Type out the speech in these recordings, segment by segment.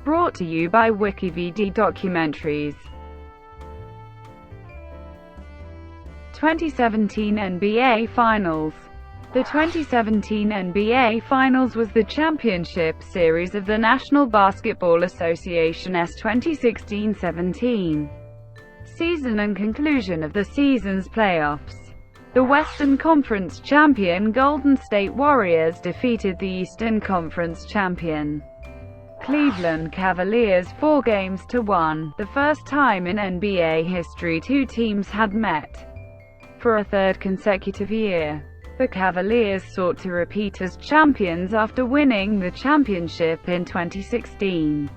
Brought to you by WikiVidi Documentaries. 2017 NBA Finals. The 2017 NBA Finals was the championship series of the National Basketball Association's 2016-17 season and conclusion of the season's playoffs. The Western Conference champion Golden State Warriors defeated the Eastern Conference champion Cleveland Cavaliers 4-1, the first time in NBA history two teams had met for a third consecutive year. The Cavaliers sought to repeat as champions after winning the championship in 2016,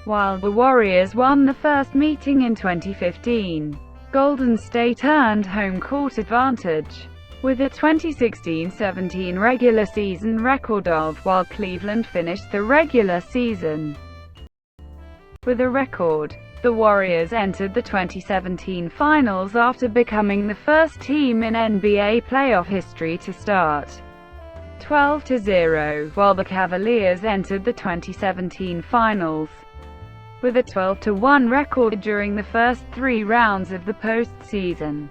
while the Warriors won the first meeting in 2015. Golden State earned home court advantage with a 2016-17 regular season record of, while Cleveland finished the regular season with a record. The Warriors entered the 2017 Finals after becoming the first team in NBA playoff history to start 12-0, while the Cavaliers entered the 2017 Finals with a 12-1 record during the first three rounds of the postseason.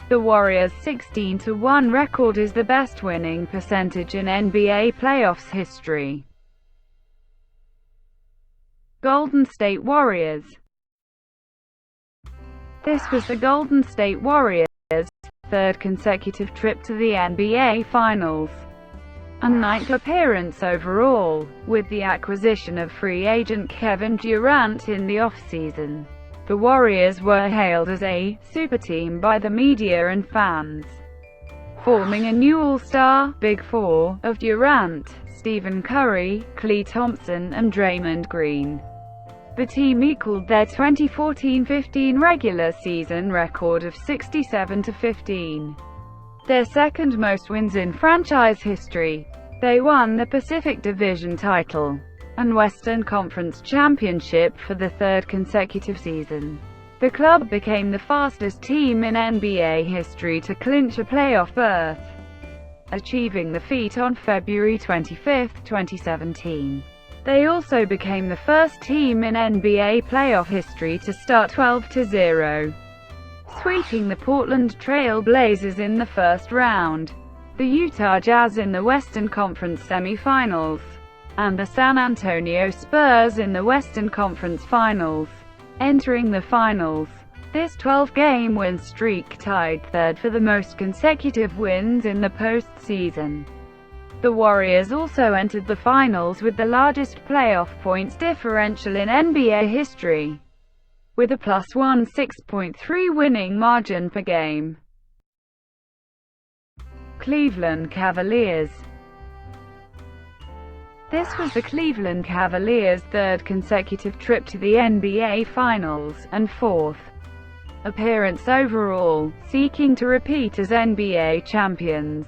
The Warriors' 16-1 record is the best winning percentage in NBA playoffs history. Golden State Warriors. This was the Golden State Warriors' third consecutive trip to the NBA Finals, and ninth appearance overall, with the acquisition of free agent Kevin Durant in the offseason. The Warriors were hailed as a super team by the media and fans, forming a new all-star Big Four of Durant, Stephen Curry, Klay Thompson, and Draymond Green. The team equaled their 2014-15 regular season record of 67-15, their second most wins in franchise history. They won the Pacific Division title and Western Conference championship for the third consecutive season. The club became the fastest team in NBA history to clinch a playoff berth, achieving the feat on February 25, 2017. They also became the first team in NBA playoff history to start 12-0, sweeping the Portland Trail Blazers in the first round, the Utah Jazz in the Western Conference semifinals, and the San Antonio Spurs in the Western Conference Finals. Entering the finals, this 12-game win streak tied third for the most consecutive wins in the postseason. The Warriors also entered the finals with the largest playoff points differential in NBA history, with a +1 6.3 winning margin per game. Cleveland Cavaliers. This was the Cleveland Cavaliers' third consecutive trip to the NBA Finals, and fourth appearance overall, seeking to repeat as NBA champions.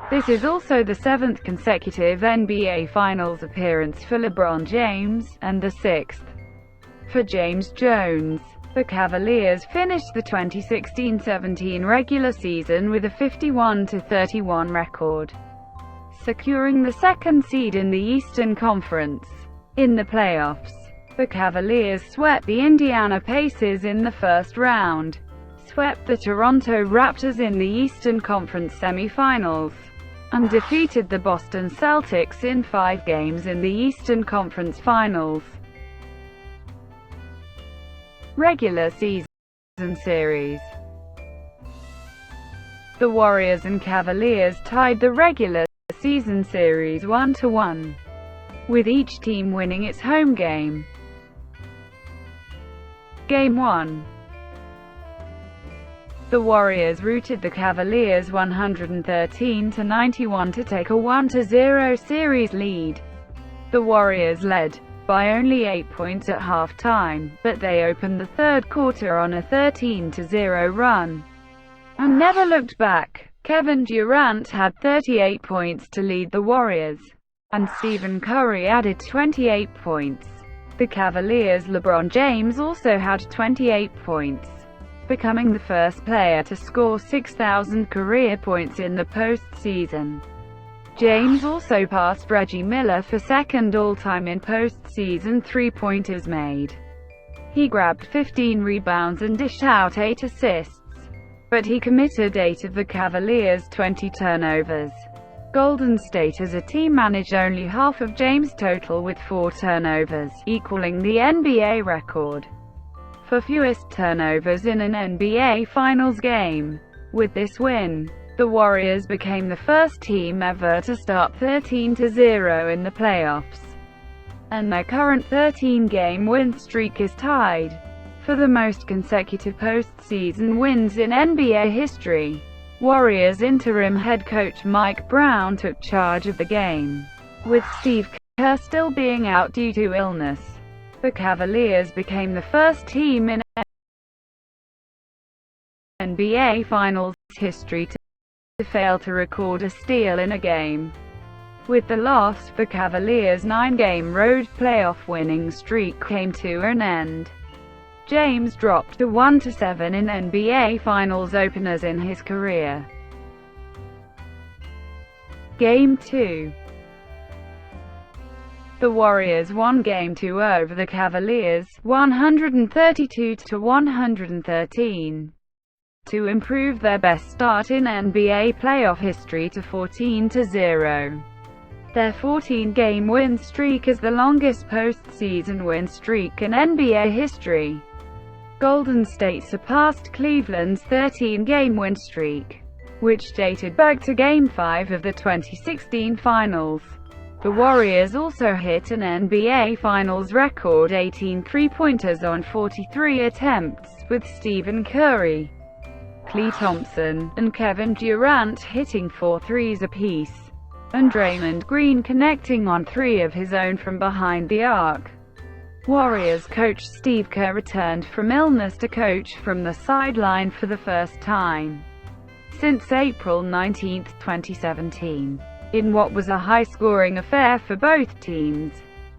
This is also the seventh consecutive NBA Finals appearance for LeBron James, and the sixth for James Jones. The Cavaliers finished the 2016-17 regular season with a 51-31 record, securing the second seed in the Eastern Conference. In the playoffs, the Cavaliers swept the Indiana Pacers in the first round, swept the Toronto Raptors in the Eastern Conference semifinals, and defeated the Boston Celtics in 5 games in the Eastern Conference Finals. Regular season series. The Warriors and Cavaliers tied the regular season series 1-1, with each team winning its home game. Game 1. The Warriors routed the Cavaliers 113-91 to take a 1-0 series lead. The Warriors led by only 8 points at halftime, but they opened the third quarter on a 13-0 run and never looked back. Kevin Durant had 38 points to lead the Warriors, and Stephen Curry added 28 points. The Cavaliers' LeBron James also had 28 points, becoming the first player to score 6,000 career points in the postseason. James also passed Reggie Miller for second all-time in postseason three-pointers made. He grabbed 15 rebounds and dished out 8 assists, but he committed 8 of the Cavaliers' 20 turnovers. Golden State as a team managed only half of James' total with 4 turnovers, equaling the NBA record for fewest turnovers in an NBA Finals game. With this win, the Warriors became the first team ever to start 13-0 in the playoffs, and their current 13-game win streak is tied for the most consecutive postseason wins in NBA history. Warriors interim head coach Mike Brown took charge of the game, with Steve Kerr still being out due to illness. The Cavaliers became the first team in NBA Finals history to fail to record a steal in a game. With the loss, the Cavaliers' 9-game road playoff winning streak came to an end. James dropped to 1-7 in NBA Finals openers in his career. Game 2. The Warriors won Game 2 over the Cavaliers, 132-113, to improve their best start in NBA playoff history to 14-0. Their 14-game win streak is the longest postseason win streak in NBA history. Golden State surpassed Cleveland's 13-game win streak, which dated back to Game 5 of the 2016 Finals. The Warriors also hit an NBA Finals record 18 three-pointers on 43 attempts, with Stephen Curry, Klay Thompson, and Kevin Durant hitting 4 threes apiece, and Draymond Green connecting on 3 of his own from behind the arc. Warriors coach Steve Kerr returned from illness to coach from the sideline for the first time since April 19, 2017. In what was a high-scoring affair for both teams,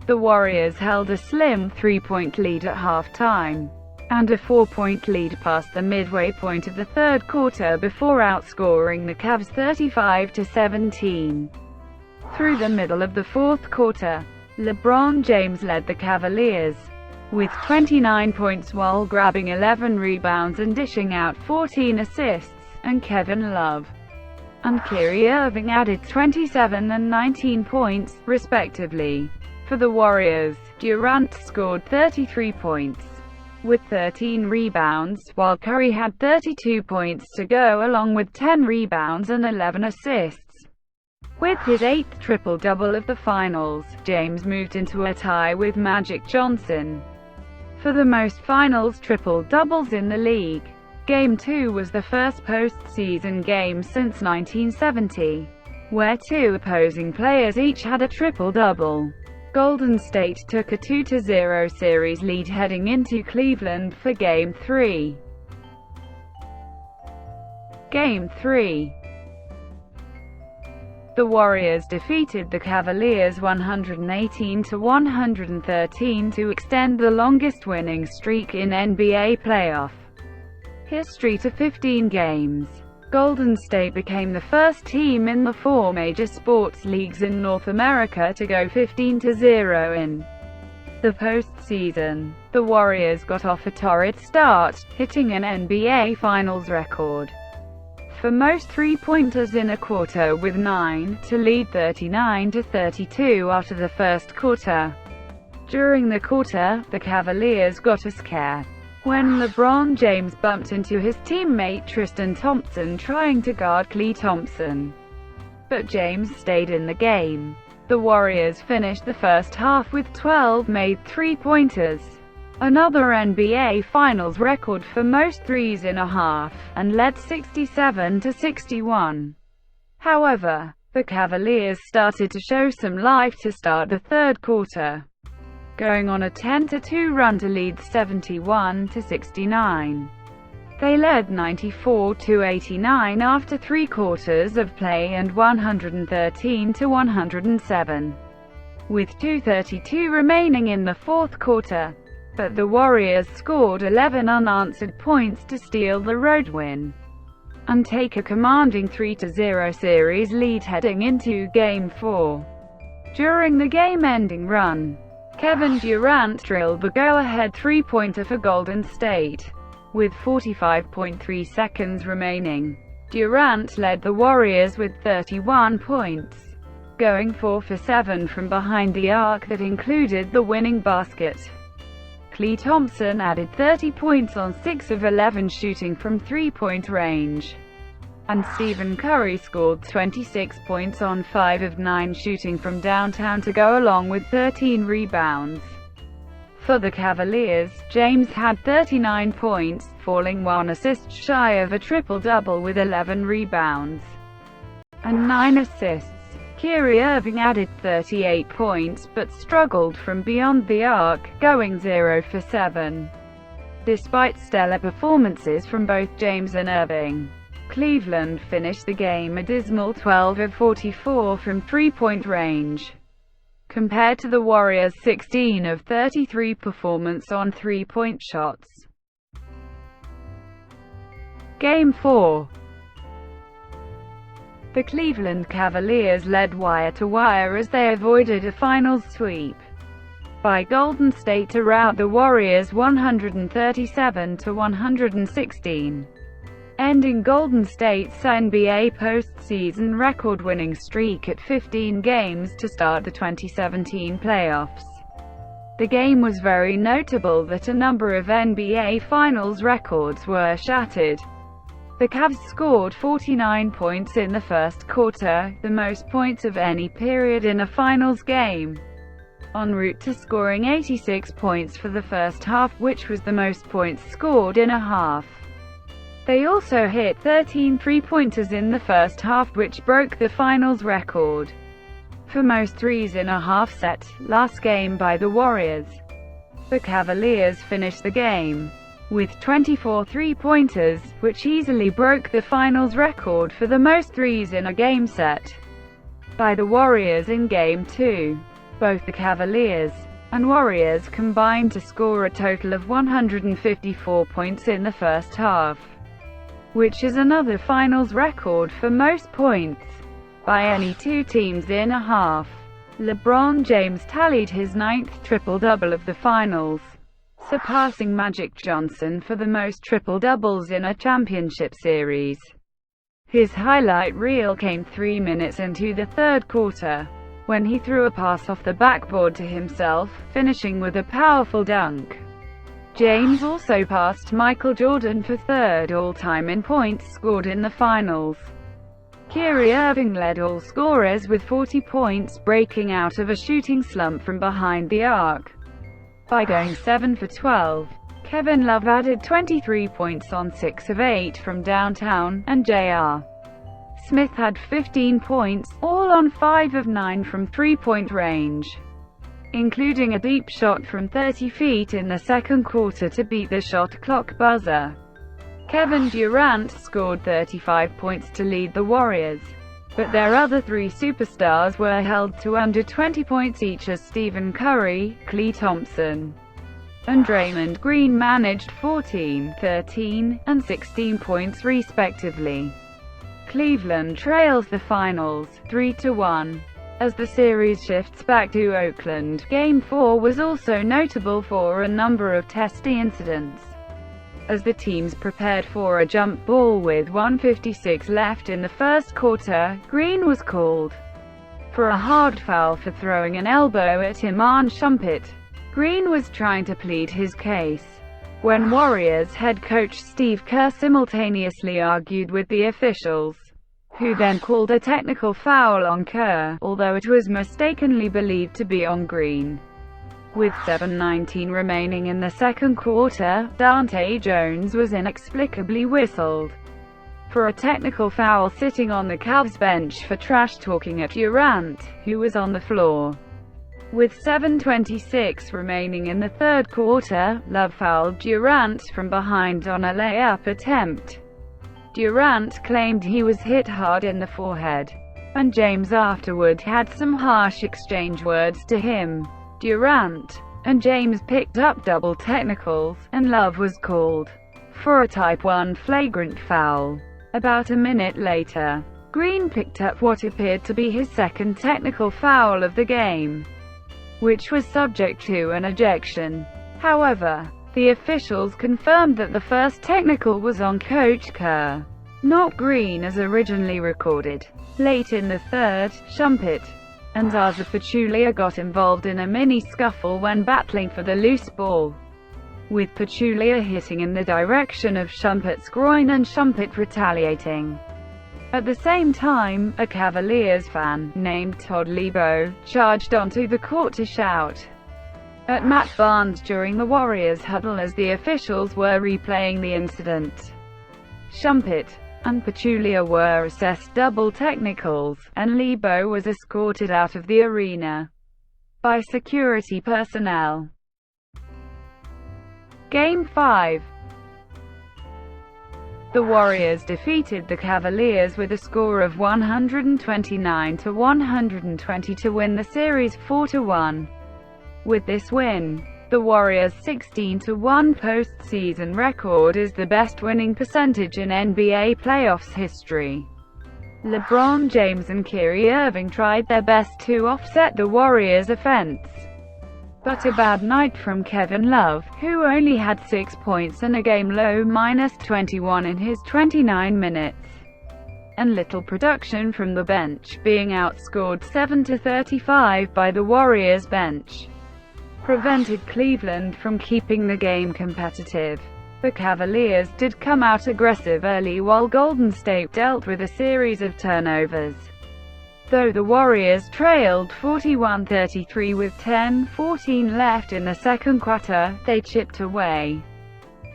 the Warriors held a slim 3-point lead at halftime, and a 4-point lead past the midway point of the third quarter before outscoring the Cavs 35-17. Through the middle of the fourth quarter, LeBron James led the Cavaliers with 29 points while grabbing 11 rebounds and dishing out 14 assists, and Kevin Love and Kyrie Irving added 27 and 19 points, respectively. For the Warriors, Durant scored 33 points with 13 rebounds, while Curry had 32 points to go along with 10 rebounds and 11 assists. With his 8th triple-double of the finals, James moved into a tie with Magic Johnson for the most finals triple-doubles in the league. Game 2 was the first postseason game since 1970, where 2 opposing players each had a triple-double. Golden State took a 2-0 series lead heading into Cleveland for Game 3. Game 3. The Warriors defeated the Cavaliers 118-113 to extend the longest winning streak in NBA playoff history to 15 games. Golden State became the first team in the 4 major sports leagues in North America to go 15-0 in the postseason. The Warriors got off a torrid start, hitting an NBA Finals record for most three-pointers in a quarter with 9, to lead 39-32 after the first quarter. During the quarter, the Cavaliers got a scare when LeBron James bumped into his teammate Tristan Thompson trying to guard Klay Thompson, but James stayed in the game. The Warriors finished the first half with 12 made three-pointers, another NBA Finals record for most threes in a half, and led 67-61. However, the Cavaliers started to show some life to start the third quarter, going on a 10-2 run to lead 71-69. They led 94-89 after 3 quarters of play and 113-107, with 2:32 remaining in the fourth quarter. But the Warriors scored 11 unanswered points to steal the road win. and take a commanding 3-0 series lead heading into Game 4. During the game-ending run, Kevin Durant drilled the go-ahead three-pointer for Golden State. With 45.3 seconds remaining, Durant led the Warriors with 31 points, going 4 for 7 from behind the arc that included the winning basket. Klay Thompson added 30 points on 6 of 11 shooting from three-point range, and Stephen Curry scored 26 points on 5 of 9 shooting from downtown to go along with 13 rebounds. For the Cavaliers, James had 39 points, falling 1 assist shy of a triple-double with 11 rebounds and 9 assists. Kyrie Irving added 38 points, but struggled from beyond the arc, going 0 for 7. Despite stellar performances from both James and Irving, Cleveland finished the game a dismal 12 of 44 from three-point range, compared to the Warriors' 16 of 33 performance on three-point shots. Game 4. The Cleveland Cavaliers led wire-to-wire as they avoided a finals sweep by Golden State to rout the Warriors 137-116, ending Golden State's NBA postseason record-winning streak at 15 games to start the 2017 playoffs. The game was very notable that a number of NBA Finals records were shattered. The Cavs scored 49 points in the first quarter, the most points of any period in a finals game, en route to scoring 86 points for the first half, which was the most points scored in a half. They also hit 13 three-pointers in the first half, which broke the finals record for most threes in a half set, last game by the Warriors. The Cavaliers finished the game with 24 three-pointers, which easily broke the finals record for the most threes in a game set by the Warriors in Game 2. Both the Cavaliers and Warriors combined to score a total of 154 points in the first half, which is another finals record for most points by any two teams in a half. LeBron James tallied his 9th triple-double of the finals, surpassing Magic Johnson for the most triple-doubles in a championship series. His highlight reel came 3 minutes into the third quarter, when he threw a pass off the backboard to himself, finishing with a powerful dunk. James also passed Michael Jordan for third all-time in points scored in the finals. Kyrie Irving led all scorers with 40 points, breaking out of a shooting slump from behind the arc by going 7 for 12. Kevin Love added 23 points on 6 of 8 from downtown, and J.R. Smith had 15 points, all on 5 of 9 from three-point range, including a deep shot from 30 feet in the second quarter to beat the shot clock buzzer. Kevin Durant scored 35 points to lead the Warriors, but their other three superstars were held to under 20 points each as Stephen Curry, Klay Thompson, and Draymond Green managed 14, 13, and 16 points respectively. Cleveland trails the finals, 3-1. As the series shifts back to Oakland, Game 4 was also notable for a number of testy incidents. As the teams prepared for a jump ball with 1:56 left in the first quarter, Green was called for a hard foul for throwing an elbow at Iman Shumpert. Green was trying to plead his case when Warriors head coach Steve Kerr simultaneously argued with the officials, who then called a technical foul on Kerr, although it was mistakenly believed to be on Green. With 7:19 remaining in the second quarter, Dante Jones was inexplicably whistled for a technical foul sitting on the Cavs bench for trash-talking at Durant, who was on the floor. With 7:26 remaining in the third quarter, Love fouled Durant from behind on a layup attempt. Durant claimed he was hit hard in the forehead, and James afterward had some harsh exchange words to him. Durant and James picked up double technicals, and Love was called for a Type 1 flagrant foul. About a minute later, Green picked up what appeared to be his second technical foul of the game, which was subject to an ejection. However, the officials confirmed that the first technical was on Coach Kerr, not Green as originally recorded. Late in the third, Shumpert and Zaza Pachulia got involved in a mini-scuffle when battling for the loose ball, with Pachulia hitting in the direction of Shumpert's groin and Shumpert retaliating. At the same time, a Cavaliers fan, named Todd Lebo, charged onto the court to shout at Matt Barnes during the Warriors huddle as the officials were replaying the incident. Shumpert and Pachulia were assessed double technicals, and Lebo was escorted out of the arena by security personnel. Game 5. The Warriors defeated the Cavaliers with a score of 129-120 to win the series 4-1. With this win, the Warriors' 16-1 postseason record is the best winning percentage in NBA playoffs history. LeBron James and Kyrie Irving tried their best to offset the Warriors' offense, but a bad night from Kevin Love, who only had 6 points and a game-low -21 in his 29 minutes, and little production from the bench, being outscored 7-35 by the Warriors' bench, prevented Cleveland from keeping the game competitive. The Cavaliers did come out aggressive early while Golden State dealt with a series of turnovers. Though the Warriors trailed 41-33 with 10:14 left in the second quarter, they chipped away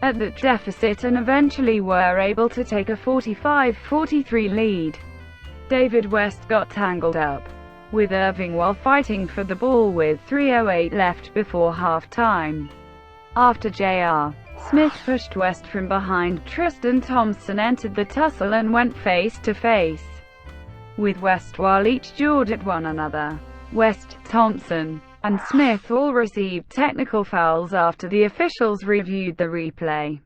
at that deficit and eventually were able to take a 45-43 lead. David West got tangled up with Irving while fighting for the ball with 3:08 left before halftime. After J.R. Smith pushed West from behind, Tristan Thompson entered the tussle and went face-to-face with West while each jawed at one another. West, Thompson, and Smith all received technical fouls after the officials reviewed the replay.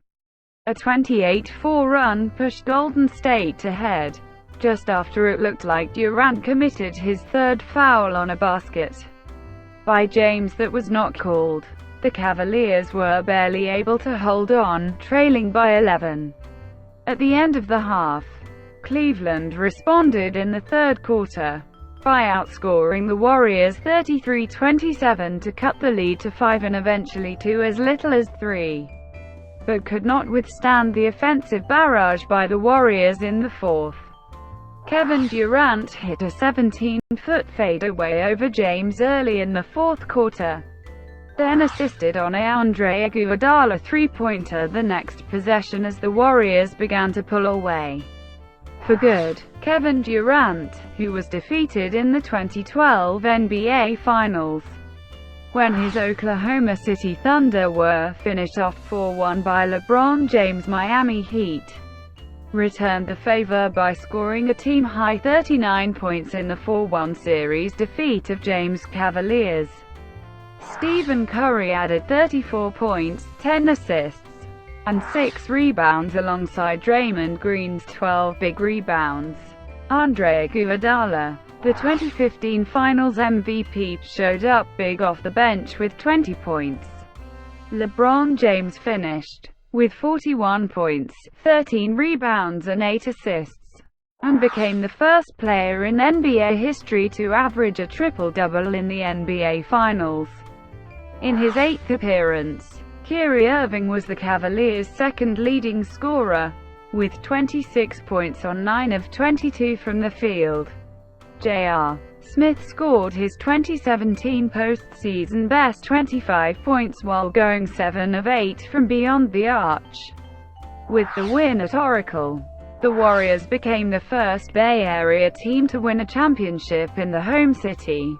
A 28-4 run pushed Golden State ahead, just after it looked like Durant committed his third foul on a basket by James that was not called. The Cavaliers were barely able to hold on, trailing by 11. At the end of the half, Cleveland responded in the third quarter by outscoring the Warriors 33-27 to cut the lead to 5 and eventually to as little as 3, but could not withstand the offensive barrage by the Warriors in the fourth. Kevin Durant hit a 17-foot fadeaway over James early in the fourth quarter, then assisted on a Andre Iguodala three-pointer the next possession as the Warriors began to pull away for good. Kevin Durant, who was defeated in the 2012 NBA Finals when his Oklahoma City Thunder were finished off 4-1 by LeBron James' Miami Heat, returned the favor by scoring a team-high 39 points in the 4-1 series defeat of James' Cavaliers. Stephen Curry added 34 points, 10 assists, and 6 rebounds alongside Draymond Green's 12 big rebounds. Andre Iguodala, the 2015 Finals MVP, showed up big off the bench with 20 points. LeBron James finished with 41 points, 13 rebounds and 8 assists, and became the first player in NBA history to average a triple-double in the NBA Finals. In his 8th appearance, Kyrie Irving was the Cavaliers' second leading scorer, with 26 points on 9 of 22 from the field. J.R. Smith scored his 2017 postseason best 25 points while going 7 of 8 from beyond the arch. With the win at Oracle, the Warriors became the first Bay Area team to win a championship in the home city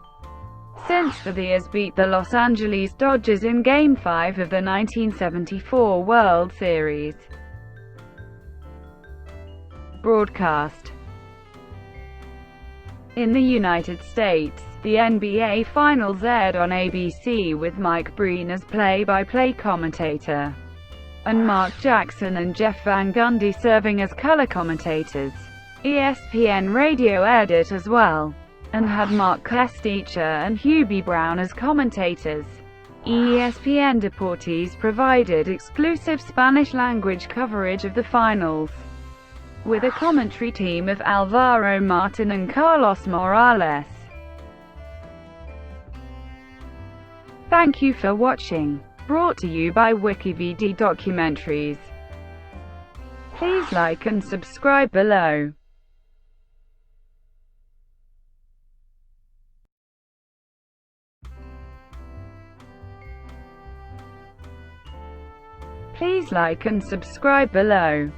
since the Bears beat the Los Angeles Dodgers in Game 5 of the 1974 World Series. Broadcast. In the United States, the NBA Finals aired on ABC with Mike Breen as play-by-play commentator. and Mark Jackson and Jeff Van Gundy serving as color commentators. ESPN Radio aired it as well, and had Mark Kestecher and Hubie Brown as commentators. ESPN Deportes provided exclusive Spanish-language coverage of the finals, with a commentary team of Alvaro Martin and Carlos Morales. Thank you for watching. Brought to you by WikiVidi Documentaries. Please like and subscribe below. Please like and subscribe below.